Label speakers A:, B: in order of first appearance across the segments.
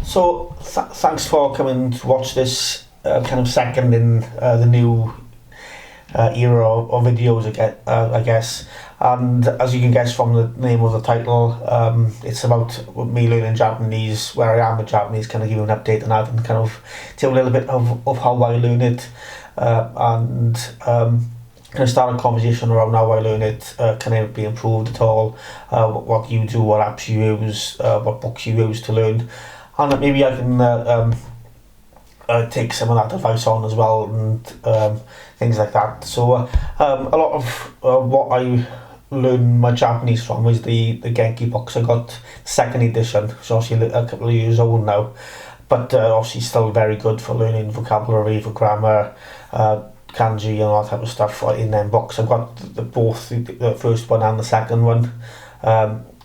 A: So thanks for coming to watch this kind of second in the new era of videos, I guess. And as you can guess from the name of the title, it's about me learning Japanese, where I am with Japanese, kind of give you an update on that and kind of tell a little bit of how I learn it, and kind of start a conversation around how I learn it. Can it be improved at all? What you do, what apps you use, what books you use to learn, and maybe I can take some of that advice on as well, and things like that. So a lot of what I learn my Japanese from is the Genki books. I got second edition, so obviously a couple of years old now, but obviously still very good for learning vocabulary, for grammar, kanji and all that type of stuff in them books. I've got both the first one and the second one.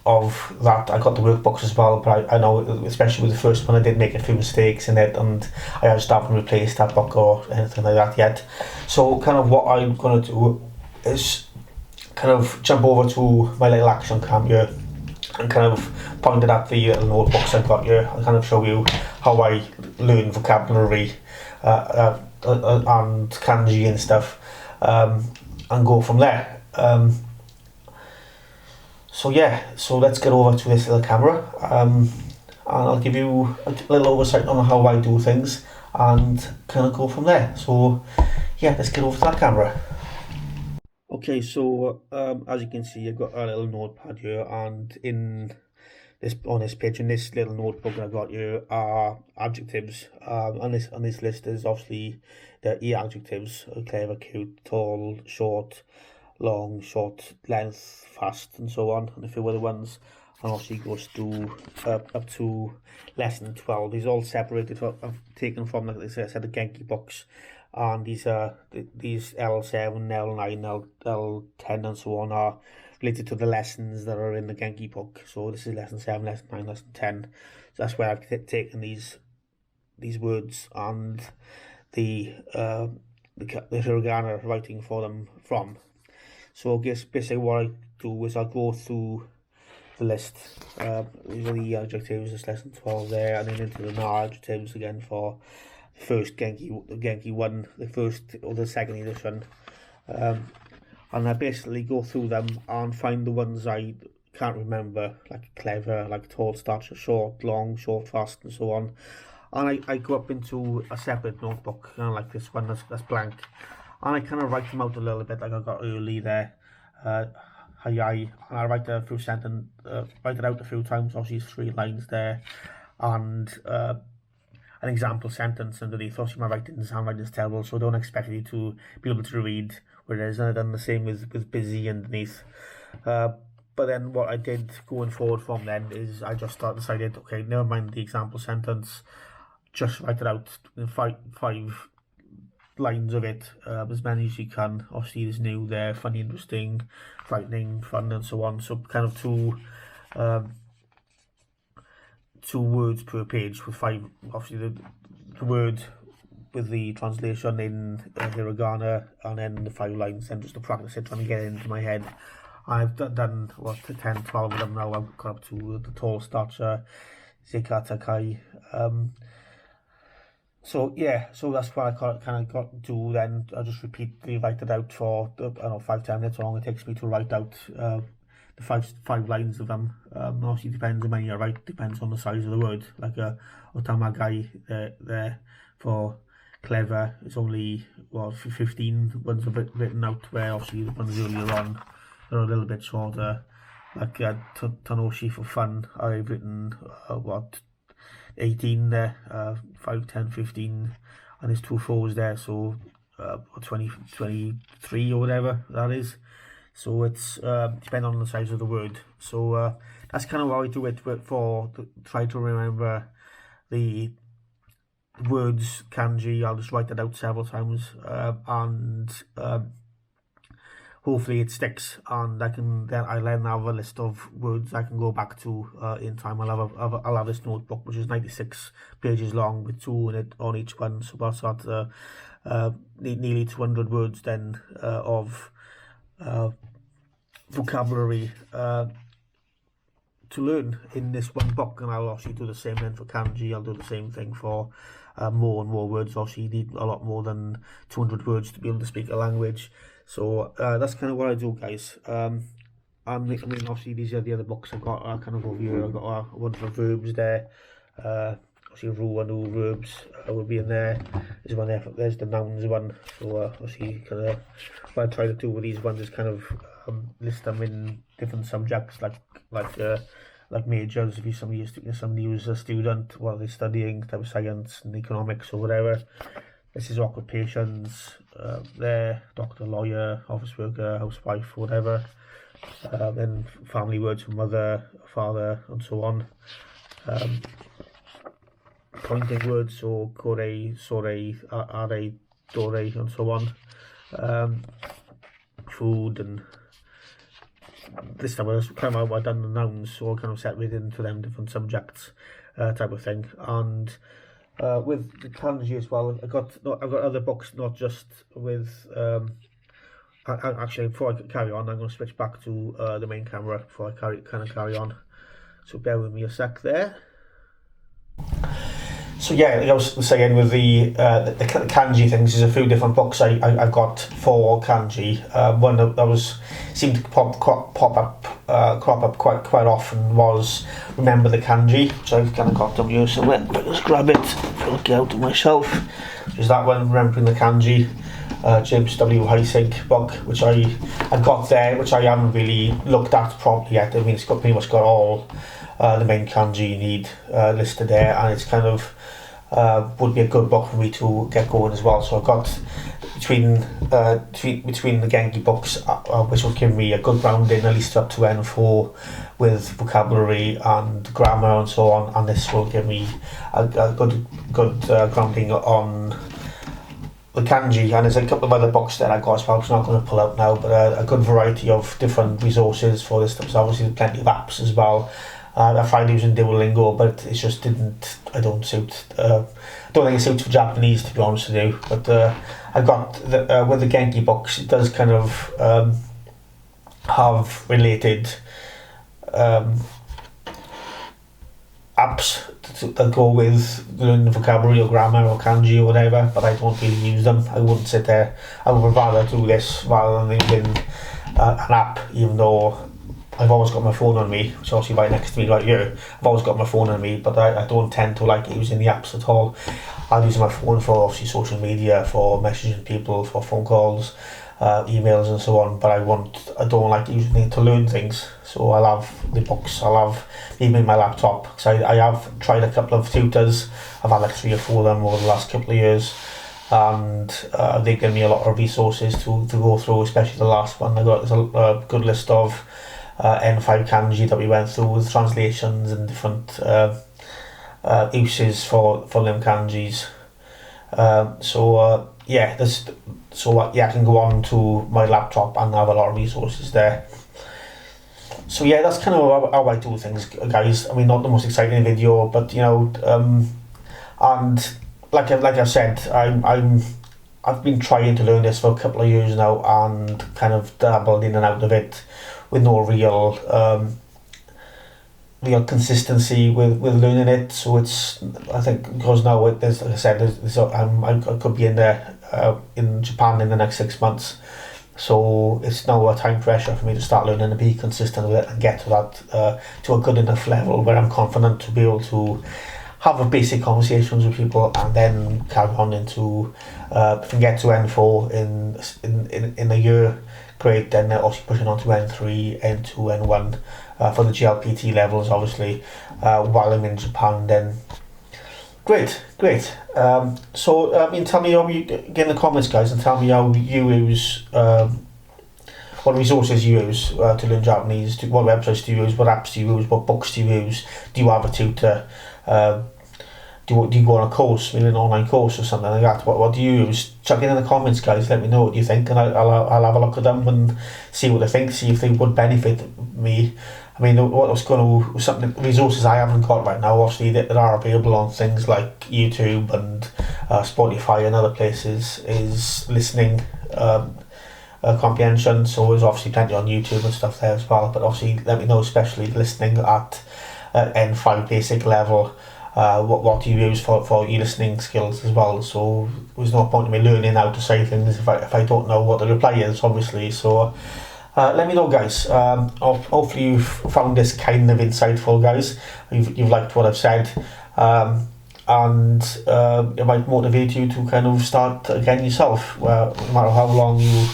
A: Of that, I got the workbooks as well, but I know, especially with the first one, I did make a few mistakes in it, and I just haven't replaced that book or anything like that yet. So kind of what I'm going to do is kind of jump over to my little action cam here and kind of point it at the little notebooks I've got here and kind of show you how I learn vocabulary and kanji and stuff, and go from there. So yeah, so let's get over to this little camera, and I'll give you a little oversight on how I do things and kind of go from there. So yeah, let's get over to that camera. Okay, so as you can see, I've got a little notepad here, and on this page, in this little notebook I've got here are adjectives. On this list is obviously the adjectives: clever, cute, tall, short, long, short, length, fast, and so on, and a few other ones. And obviously goes to up to lesson 12. These are all separated. I've taken from, like I said, the Genki books, and these L7, L9, L10, and so on are related to the lessons that are in the Genki book. So this is lesson 7, lesson 9, lesson 10. So that's where I've taken these words and the hiragana writing for them from. So I guess basically what I do is I'll go through the list. These are the adjectives, this lesson 12 there, and then into the non-adjectives again for the first Genki 1, the first or the second edition. And I basically go through them and find the ones I can't remember, like clever, like tall, stature, short, long, short, fast, and so on. And I go up into a separate notebook, kind of like this one that's blank, and I kind of write them out a little bit, like I got early there. And I write it out a few times. Obviously, 3 lines there, and an example sentence underneath. Obviously, my handwriting is terrible, so I don't expect you to be able to read what it is. And I've done the same with busy underneath. But then what I did going forward from then is I just decided, okay, never mind the example sentence, just write it out in five lines of it, as many as you can. Obviously, there's new there, funny, interesting, frightening, fun, and so on. So kind of two words per page with 5. Obviously, the word with the translation in hiragana, and then the 5 lines. Then just to practice it, trying to get it into my head. I've done 10, 12 of them now. I've got up to the tall stature, Zeikatakai. So yeah, so that's what I kind of got to do. Then I just repeatedly write it out for, I don't know, 5-10 minutes long it takes me to write out the five lines of them. Obviously depends how many I write, depends on the size of the word. Like otamagai there for clever, it's only 15 ones are written out, where obviously the ones earlier on are a little bit shorter. Like Tanoshi for fun, I've written 18 there, 5, 10, 15, and there's 2 4s there, so 20, 23 or whatever that is. So it's depending on the size of the word. So that's kind of how I do it, but try to remember the words kanji. I'll just write it out several times, and hopefully it sticks, and I'll then have a list of words I can go back to in time. I'll have this notebook, which is 96 pages long, with 2 in it on each one, so that's nearly 200 words then of vocabulary to learn in this one book, and I'll obviously do the same then for Kanji. I'll do the same thing for more and more words. Obviously, you need a lot more than 200 words to be able to speak a language. So that's kind of what I do, guys. I mean, obviously, these are the other books I've got. Kind of over here. I've got one for verbs there. Obviously, rule and all verbs will be in there. There's one there. There's the nouns one. So obviously, kind of what I try to do with these ones is kind of list them in different subjects, like majors. If somebody who's a student, what are they studying? Type of science and economics or whatever. This is occupations. There, doctor, lawyer, office worker, housewife, whatever. Then family words for mother, father, and so on. Pointing words, so kore, sore, are, dore, and so on. Food, and this time I've kind of I've done the nouns, so I kind of separated into them different subjects, type of thing. And with the kanji as well, I've got other books, not just with. Actually, before I carry on, I'm going to switch back to the main camera before I carry on. So bear with me a sec there. So yeah, like I was saying, with the kanji things, there's a few different books I've got for kanji. One that seemed to crop up quite often was Remember the Kanji, which I've kind of got them here somewhere. If I just grab it, I'll get out of my shelf. There's that one, Remembering the Kanji. James W. Heisig book, which I've got there, which I haven't really looked at properly yet. I mean, it's pretty much got all the main kanji you need listed there, and it's kind of would be a good book for me to get going as well. So I've got between the Genki books, which will give me a good grounding, at least up to N4, with vocabulary and grammar and so on, and this will give me a good grounding on the kanji. And there's a couple of other books that I got as well, which I'm not going to pull out now, but a good variety of different resources for this stuff. So obviously there's plenty of apps as well. I tried using Duolingo, but it just didn't. I don't think it suits for Japanese, to be honest with you. But I got with the Genki books, it does kind of have related apps that go with learning vocabulary or grammar or kanji or whatever, but I don't really use them. I wouldn't sit there. I would rather do this rather than using an app, even though I've always got my phone on me, which is obviously right next to me right here. I've always got my phone on me, but I don't tend to like using the apps at all. I'm using my phone for obviously social media, for messaging people, for phone calls, emails and so on, but I don't like using it to learn things. So I'll have the books, I'll have even my laptop. So I have tried a couple of tutors. I've had like 3 or 4 of them over the last couple of years, and they give me a lot of resources to go through, especially the last one. I got a good list of N5 kanji that we went through with translations and different uses for them kanjis. I can go on to my laptop and have a lot of resources there. So yeah, that's kind of how I do things, guys. I mean, not the most exciting video, but you know, and like I said, I've been trying to learn this for a couple of years now, and kind of dabbled in and out of it with no real consistency with learning it. So it's, I think, because now there's, like I said, I could be in there in Japan in the next 6 months. So it's now a time pressure for me to start learning and be consistent with it and get to that to a good enough level where I'm confident to be able to have a basic conversations with people, and then carry on into if I get to N4 in a year, great. Then also pushing on to N3, N2, N1 for the GLPT levels, obviously, while I'm in Japan. Then great. So I mean, tell me how you get in the comments, guys, and tell me how you use what resources you use to learn Japanese. What websites do you use? What apps do you use? What books do you use? Do you have a tutor? Do you go on a course, maybe an online course or something like that? What do you use? Chuck it in the comments, guys. Let me know what you think, and I'll have a look at them and see what they think. See if they would benefit me. I mean, resources I haven't got right now, obviously, that are available on things like YouTube and Spotify and other places, is listening comprehension. So there's obviously plenty on YouTube and stuff there as well. But obviously, let me know, especially listening at N5 basic level, what do you use for your listening skills as well. So there's no point in me learning how to say things if I don't know what the reply is, obviously. So let me know, guys. Hopefully you've found this kind of insightful, guys. You've liked what I've said, and it might motivate you to kind of start again yourself. No matter how long you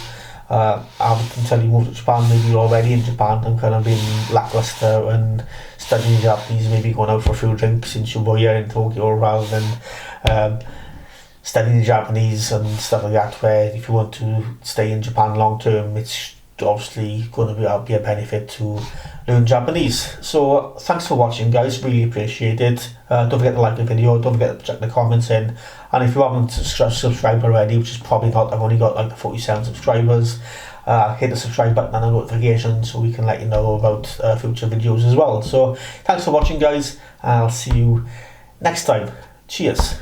A: have until you move to Japan, maybe you're already in Japan and kind of being lackluster and studying Japanese, maybe going out for a few drinks in Shibuya in Tokyo rather than studying Japanese and stuff like that, where if you want to stay in Japan long term, it's obviously going to be a benefit to learn Japanese. So thanks for watching, guys, really appreciate it. Don't forget to like the video, don't forget to check the comments in, and if you haven't subscribed already, which is probably not, I've only got like 47 subscribers, hit the subscribe button and the notification so we can let you know about future videos as well. So thanks for watching, guys, and I'll see you next time. Cheers.